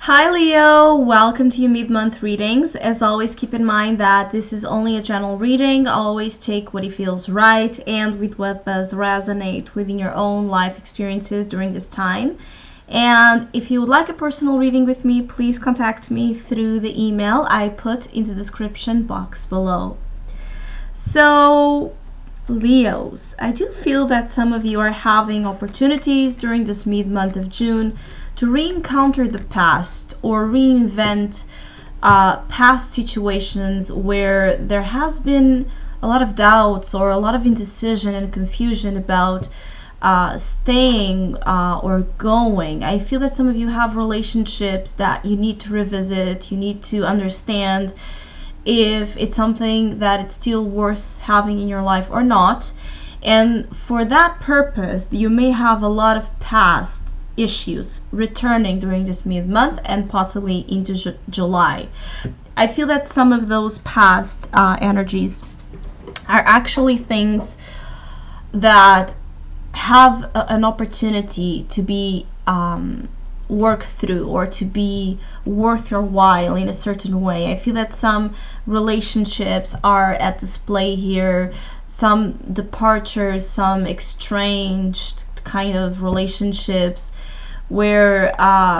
Hi Leo, welcome to your mid-month readings. As always, keep in mind that this is only a general reading. Always take what it feels right and with what does resonate within your own life experiences during this time. And if you would like a personal reading with me, please contact me through the email I put in the description box below. So, Leos, I do feel that some of you are having opportunities during this mid-month of June to re-encounter the past or reinvent past situations where there has been a lot of doubts or a lot of indecision and confusion about staying or going. I feel that some of you have relationships that you need to revisit, you need to understand if it's something that it's still worth having in your life or not. And for that purpose, you may have a lot of past issues returning during this mid-month and possibly into July. I feel that some of those past energies are actually things that have an opportunity to be worked through or to be worth your while in a certain way. I feel that some relationships are at display here, some departures, some estranged kind of relationships where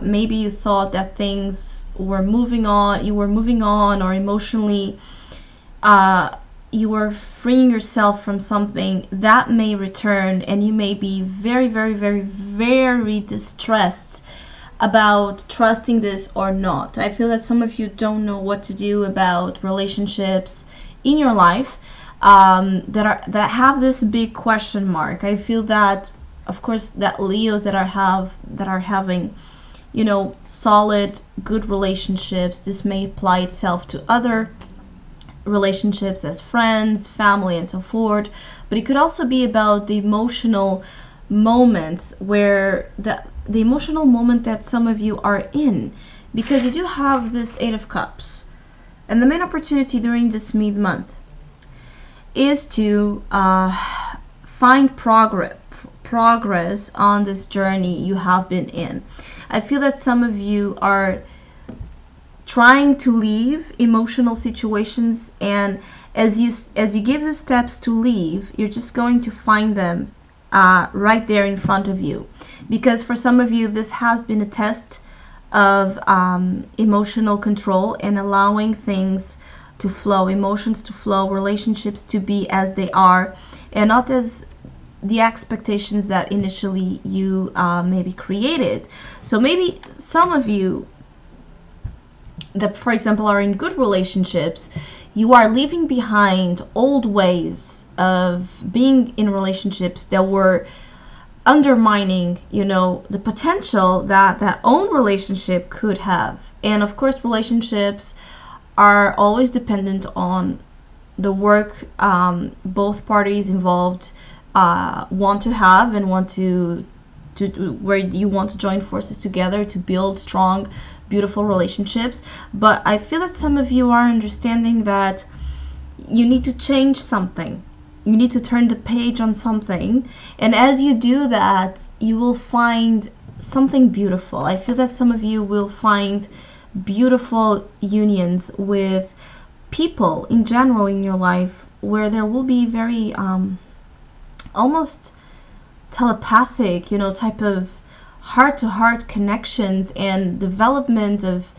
maybe you thought that things were moving on, or emotionally you were freeing yourself from something that may return, and you may be very, very, very, very distressed about trusting this or not. I feel that some of you don't know what to do about relationships in your life that have this big question mark. I feel that, of course, that Leos that are having, solid, good relationships, this may apply itself to other relationships as friends, family, and so forth. But it could also be about the emotional moments where the emotional moment that some of you are in, because you do have this Eight of Cups, and the main opportunity during this mid-month is to find progress on this journey you have been in. I feel that some of you are trying to leave emotional situations, and as you give the steps to leave, you're just going to find them right there in front of you, because for some of you this has been a test of emotional control and allowing things to flow, emotions to flow, relationships to be as they are and not as the expectations that initially you maybe created. So maybe some of you that, for example, are in good relationships, you are leaving behind old ways of being in relationships that were undermining, the potential that that own relationship could have. And of course, relationships are always dependent on the work both parties involved want to have and want to do, where you want to join forces together to build strong, beautiful relationships. But I feel that some of you are understanding that you need to change something. You need to turn the page on something. And as you do that, you will find something beautiful. I feel that some of you will find beautiful unions with people in general in your life where there will be very almost telepathic, type of heart-to-heart connections and development of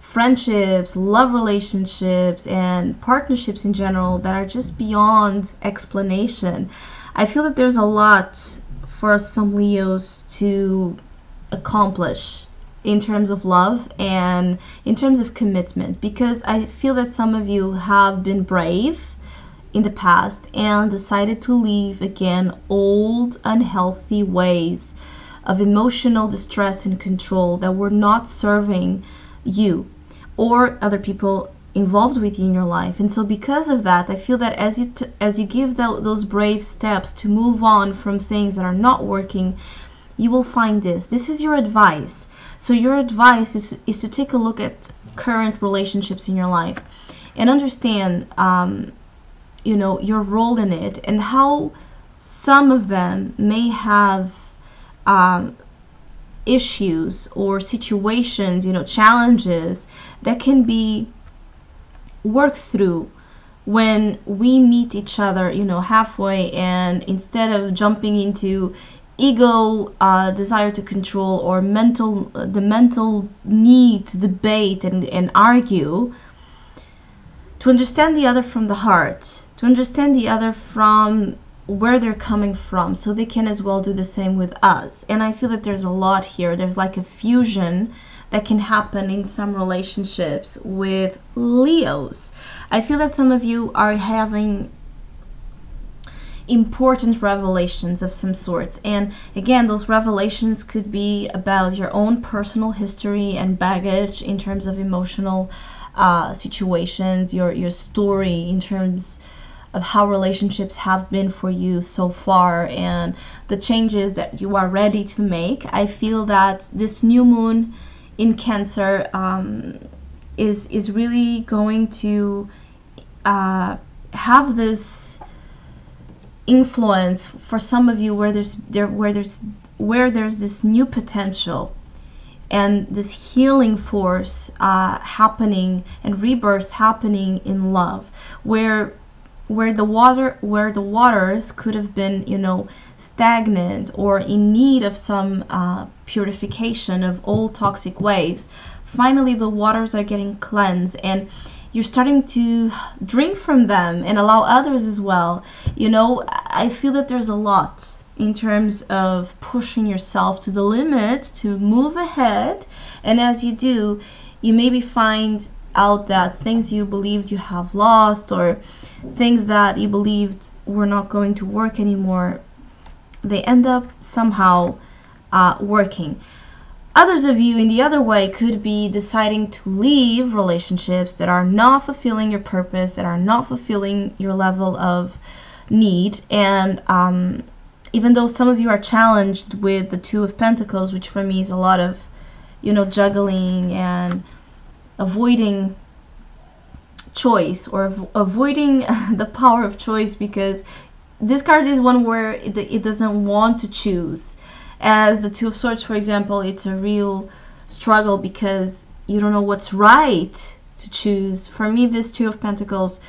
friendships, love relationships, and partnerships in general that are just beyond explanation. I feel that there's a lot for some Leos to accomplish in terms of love and in terms of commitment, because I feel that some of you have been brave in the past and decided to leave again old unhealthy ways of emotional distress and control that were not serving you or other people involved with you in your life. And so because of that, I feel that as you give those brave steps to move on from things that are not working, you will find this is your advice. So your advice is to take a look at current relationships in your life and understand your role in it and how some of them may have issues or situations, you know, challenges that can be worked through when we meet each other, you know, halfway, and instead of jumping into ego, desire to control, or the mental need to debate and argue, to understand the other from the heart, to understand the other from where they're coming from, so they can as well do the same with us. And I feel that there's a lot here. There's like a fusion that can happen in some relationships with Leos. I feel that some of you are having important revelations of some sorts, and again, those revelations could be about your own personal history and baggage in terms of emotional situations, your story in terms of how relationships have been for you so far, and the changes that you are ready to make. I feel that this new moon in Cancer is really going to have this influence for some of you where there's this new potential and this healing force happening and rebirth happening in love, where the waters could have been, you know, stagnant or in need of some purification of old toxic ways. Finally, the waters are getting cleansed, and you're starting to drink from them and allow others as well. You know, I feel that there's a lot in terms of pushing yourself to the limit to move ahead, and as you do, you maybe find out that things you believed you have lost, or things that you believed were not going to work anymore, they end up somehow working. Others of you in the other way could be deciding to leave relationships that are not fulfilling your purpose, that are not fulfilling your level of need. And even though some of you are challenged with the Two of Pentacles, which for me is a lot of, you know, juggling and avoiding choice, or avoiding the power of choice, because this card is one where it doesn't want to choose. As the Two of Swords, for example, it's a real struggle because you don't know what's right to choose. For me, this Two of Pentacles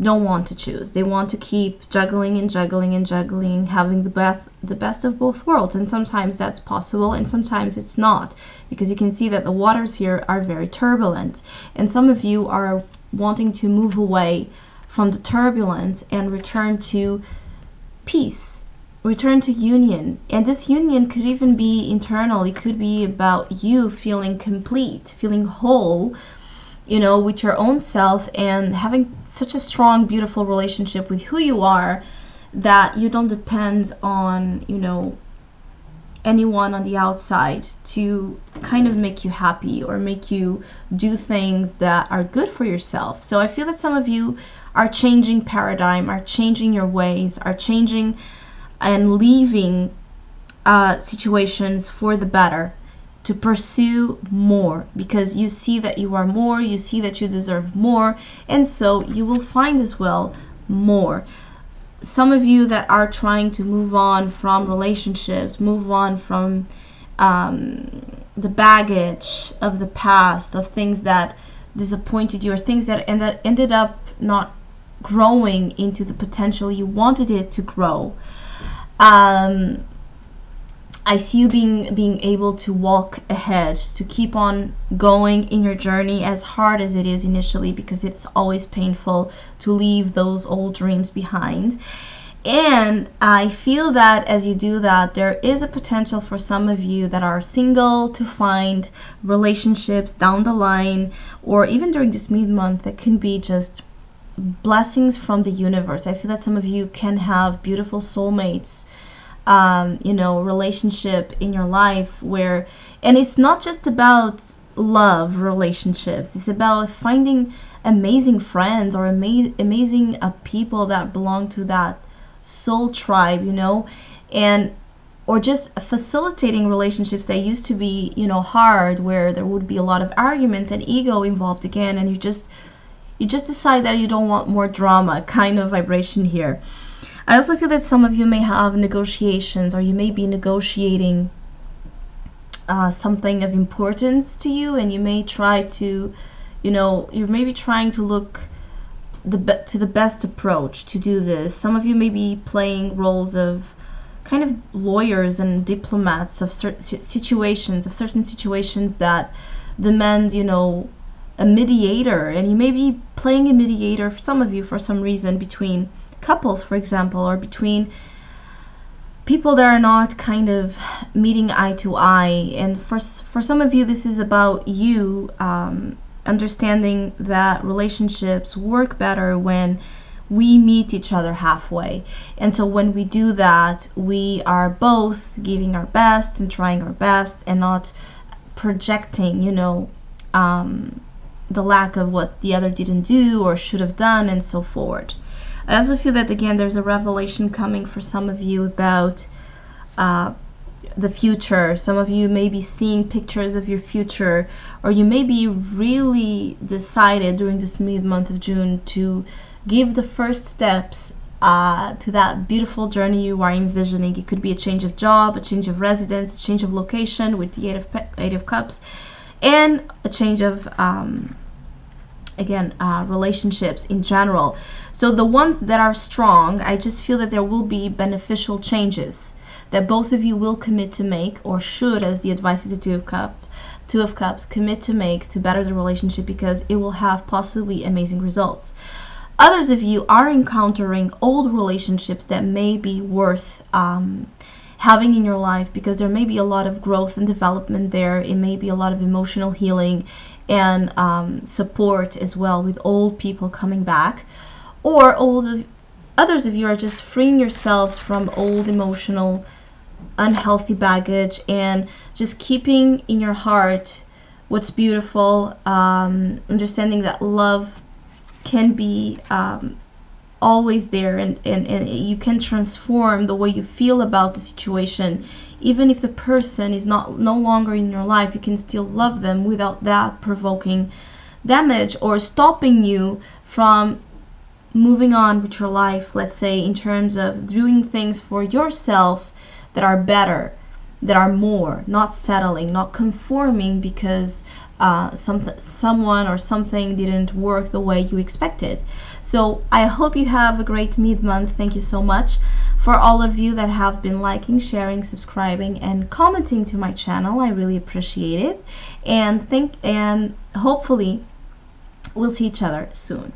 don't want to choose. They want to keep juggling and juggling and juggling, having the best of both worlds. And sometimes that's possible, and sometimes it's not, because you can see that the waters here are very turbulent. And some of you are wanting to move away from the turbulence and return to peace, return to union. And this union could even be internal. It could be about you feeling complete, feeling whole, you know, with your own self, and having such a strong, beautiful relationship with who you are that you don't depend on, you know, anyone on the outside to kind of make you happy or make you do things that are good for yourself. So I feel that some of you are changing paradigm, are changing your ways, are changing and leaving situations for the better, to pursue more, because you see that you are more, you see that you deserve more, and so you will find as well more. Some of you that are trying to move on from relationships, move on from the baggage of the past, of things that disappointed you, or things that ended up not growing into the potential you wanted it to grow. I see you being able to walk ahead, to keep on going in your journey, as hard as it is initially, because it's always painful to leave those old dreams behind. And I feel that as you do that, there is a potential for some of you that are single to find relationships down the line, or even during this mid-month that can be just blessings from the universe. I feel that some of you can have beautiful soulmates, you know, relationship in your life where, and it's not just about love relationships, it's about finding amazing friends or amazing people that belong to that soul tribe, you know, and or just facilitating relationships that used to be, you know, hard, where there would be a lot of arguments and ego involved again, and you just decide that you don't want more drama kind of vibration here. I also feel that some of you may have negotiations, or you may be negotiating something of importance to you, and you may try to, you're maybe trying to look to the best approach to do this. Some of you may be playing roles of kind of lawyers and diplomats of certain situations that demand, a mediator, and you may be playing a mediator, for some of you, for some reason, between couples, for example, or between people that are not kind of meeting eye to eye. And for some of you, this is about you understanding that relationships work better when we meet each other halfway. And so when we do that, we are both giving our best and trying our best, and not projecting, the lack of what the other didn't do or should have done, and so forward. I also feel that, again, there's a revelation coming for some of you about the future. Some of you may be seeing pictures of your future, or you may be really decided during this mid-month of June to give the first steps to that beautiful journey you are envisioning. It could be a change of job, a change of residence, a change of location with the Eight of Cups, and a change of relationships in general. So the ones that are strong, I just feel that there will be beneficial changes that both of you will commit to make, or should, as the advice is the Two of Cups, commit to make to better the relationship, because it will have possibly amazing results. Others of you are encountering old relationships that may be worth having in your life, because there may be a lot of growth and development there. It may be a lot of emotional healing and support as well, with old people coming back. Or others of you are just freeing yourselves from old emotional unhealthy baggage, and just keeping in your heart what's beautiful, understanding that love can be always there, and you can transform the way you feel about the situation. Even if the person is no longer in your life, you can still love them without that provoking damage or stopping you from moving on with your life, let's say, in terms of doing things for yourself that are better, that are more, not settling, not conforming because someone or something didn't work the way you expected. So I hope you have a great mid-month. Thank you so much for all of you that have been liking, sharing, subscribing, and commenting to my channel. I really appreciate it, and hopefully we'll see each other soon.